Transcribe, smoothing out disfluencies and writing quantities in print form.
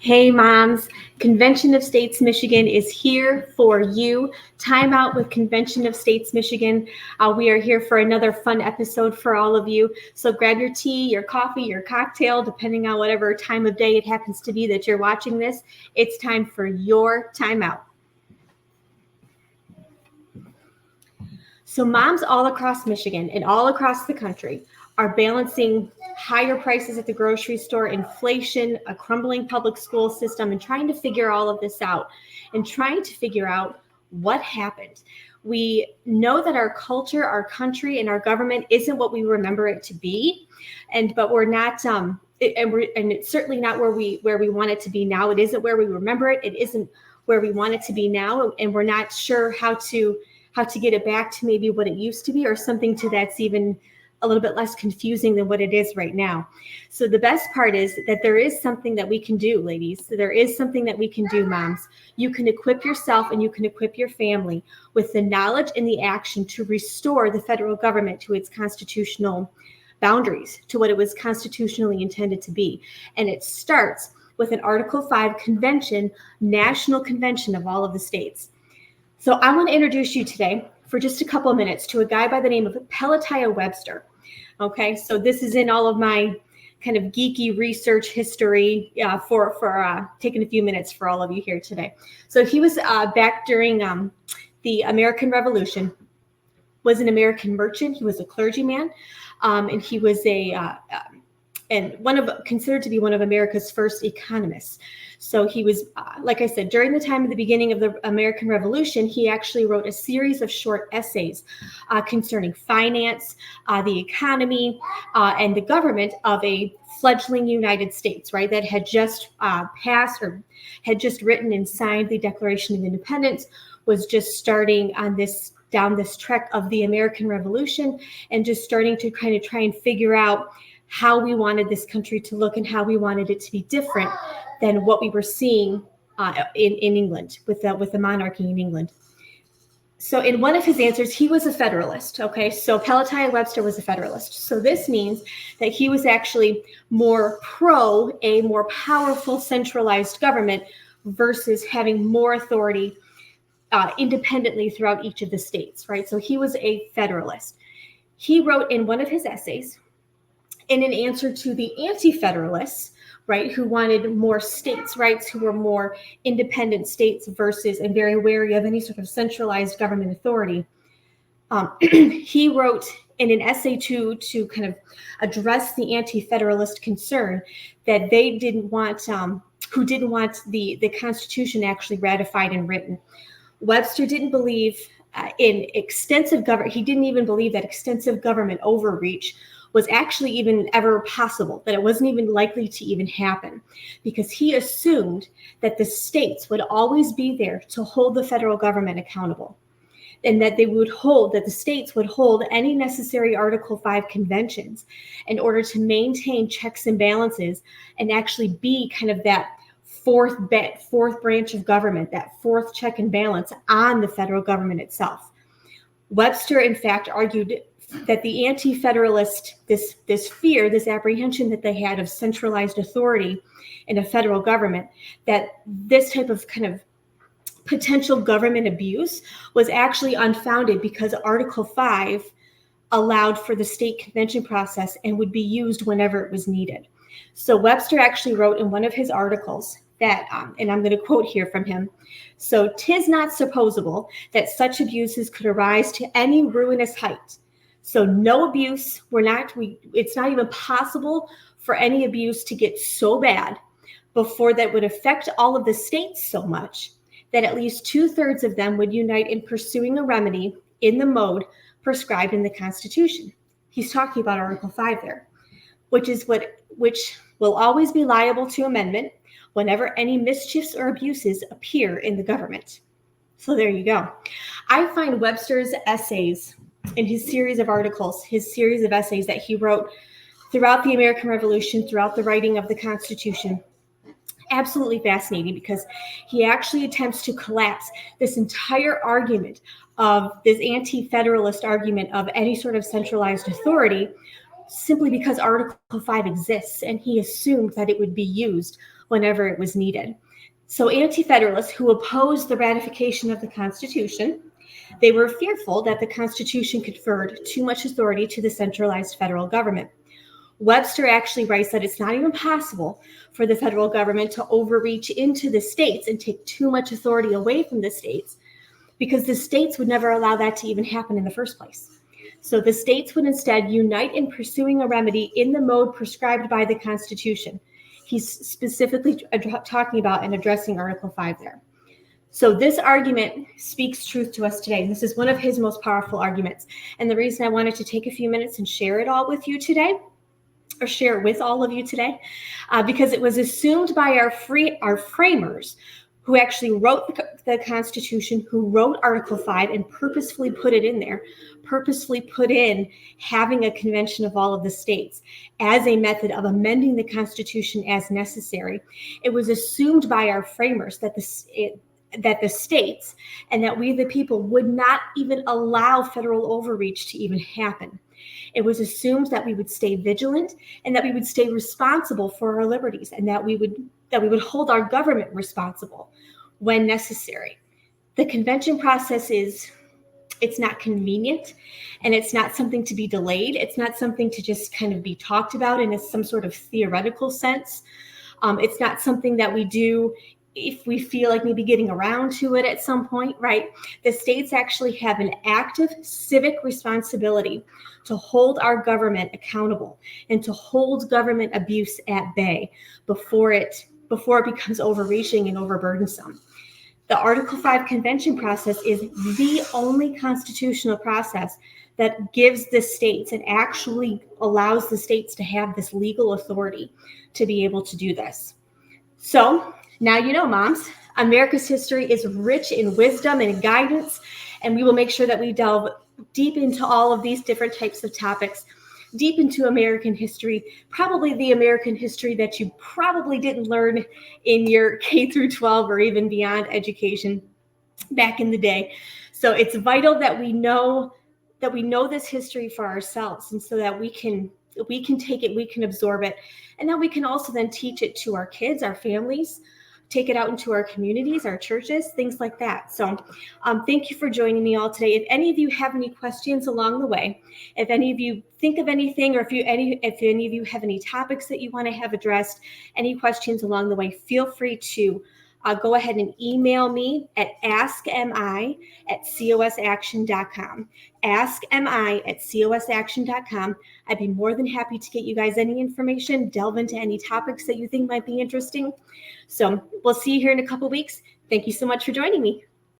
Hey moms, Convention of States Michigan is here for you. TimeOut with Convention of States Michigan. We are here for another fun episode for all of you. So grab your tea, your coffee, your cocktail, depending on whatever time of day it happens to be that you're watching this. It's time for your TimeOut. So moms all across Michigan and all across the country are balancing higher prices at the grocery store, inflation, a crumbling public school system, and trying to figure all of this out and trying to figure out what happened. We know that our culture, our country, and our government isn't what we remember it to be, but we're not. And it's certainly not where we want it to be now. It isn't where we remember it. It isn't where we want it to be now, and we're not sure how to get it back to maybe what it used to be, or something to that's even a little bit less confusing than what it is right now. So the best part is that there is something that we can do, ladies. So there is something that we can do, moms. You can equip yourself and you can equip your family with the knowledge and the action to restore the federal government to its constitutional boundaries, to what it was constitutionally intended to be. And it starts with an Article 5 convention, national convention of all of the states. So I want to introduce you today for just a couple of minutes to a guy by the name of Pelatiah Webster. Okay, so this is in all of my kind of geeky research history for taking a few minutes for all of you here today. So he was back during the American Revolution, was an American merchant. He was a clergyman, and he was considered to be one of America's first economists. So he was, like I said, during the time of the beginning of the American Revolution, he actually wrote a series of short essays concerning finance, the economy, and the government of a fledgling United States, right, that had just passed or had just written and signed the Declaration of Independence, was just starting down this trek of the American Revolution and just starting to kind of try and figure out how we wanted this country to look and how we wanted it to be different than what we were seeing in England with the monarchy in England. So in one of his answers, he was a Federalist. Okay, so Pelatiah Webster was a Federalist. So this means that he was actually more pro a more powerful centralized government versus having more authority independently throughout each of the states, right? So he was a Federalist. He wrote in one of his essays, in an answer to the anti-federalists, right, who wanted more states' rights, who were more independent states versus and very wary of any sort of centralized government authority. He wrote in an essay to kind of address the anti-federalist concern that they didn't want the Constitution actually ratified and written. Webster didn't believe in extensive government. He didn't even believe that extensive government overreach was actually even ever possible, that it wasn't even likely to even happen, because he assumed that the states would always be there to hold the federal government accountable, and that the states would hold any necessary Article 5 conventions in order to maintain checks and balances and actually be kind of that fourth branch of government, that fourth check and balance on the federal government itself. Webster, in fact, argued that the anti-federalist, this fear, this apprehension that they had of centralized authority in a federal government, that this type of kind of potential government abuse was actually unfounded, because Article 5 allowed for the state convention process and would be used whenever it was needed. So Webster actually wrote in one of his articles that, and I'm going to quote here from him, "So 'tis not supposable that such abuses could arise to any ruinous height. So no abuse, it's not even possible for any abuse to get so bad before that would affect all of the states so much that at least 2/3 of them would unite in pursuing a remedy in the mode prescribed in the Constitution." He's talking about Article 5 there, which will always be liable to amendment whenever any mischiefs or abuses appear in the government. So there you go. I find Webster's essays in his series of articles, his series of essays that he wrote throughout the American Revolution, throughout the writing of the Constitution, absolutely fascinating, because he actually attempts to collapse this entire argument of this anti-federalist argument of any sort of centralized authority simply because Article 5 exists, and he assumed that it would be used whenever it was needed. So anti-federalists who opposed the ratification of the Constitution, they were fearful that the Constitution conferred too much authority to the centralized federal government. Webster actually writes that it's not even possible for the federal government to overreach into the states and take too much authority away from the states, because the states would never allow that to even happen in the first place. So the states would instead unite in pursuing a remedy in the mode prescribed by the Constitution. He's specifically talking about and addressing Article 5 there. So this argument speaks truth to us today. This is one of his most powerful arguments. And the reason I wanted to take a few minutes and share it all with you today, or share it with all of you today, because it was assumed by our framers who actually wrote the Constitution, who wrote Article 5 and purposefully put it in there, purposefully put in having a convention of all of the states as a method of amending the Constitution as necessary. It was assumed by our framers that the states and that we the people would not even allow federal overreach to even happen. It was assumed that we would stay vigilant and that we would stay responsible for our liberties, and that we would hold our government responsible when necessary. The convention process it's not convenient, and it's not something to be delayed. It's not something to just kind of be talked about in some sort of theoretical sense. It's not something that we do if we feel like maybe getting around to it at some point, right? The states actually have an active civic responsibility to hold our government accountable and to hold government abuse at bay before it becomes overreaching and overburdensome. The Article 5 convention process is the only constitutional process that gives the states and actually allows the states to have this legal authority to be able to do this. So now you know, moms, America's history is rich in wisdom and guidance, and we will make sure that we delve deep into all of these different types of topics, deep into American history, probably the American history that you probably didn't learn in your K through 12 or even beyond education back in the day. So it's vital that we know this history for ourselves, and so that we can take it, we can absorb it, and then we can also then teach it to our kids, our families, take it out into our communities, our churches, things like that. So thank you for joining me all today. If any of you have any questions along the way, if any of you think of anything, or if any of you have any topics that you want to have addressed, any questions along the way, feel free to go ahead and email me at askmi@cosaction.com. askmi@cosaction.com. I'd be more than happy to get you guys any information, delve into any topics that you think might be interesting. So we'll see you here in a couple weeks. Thank you so much for joining me.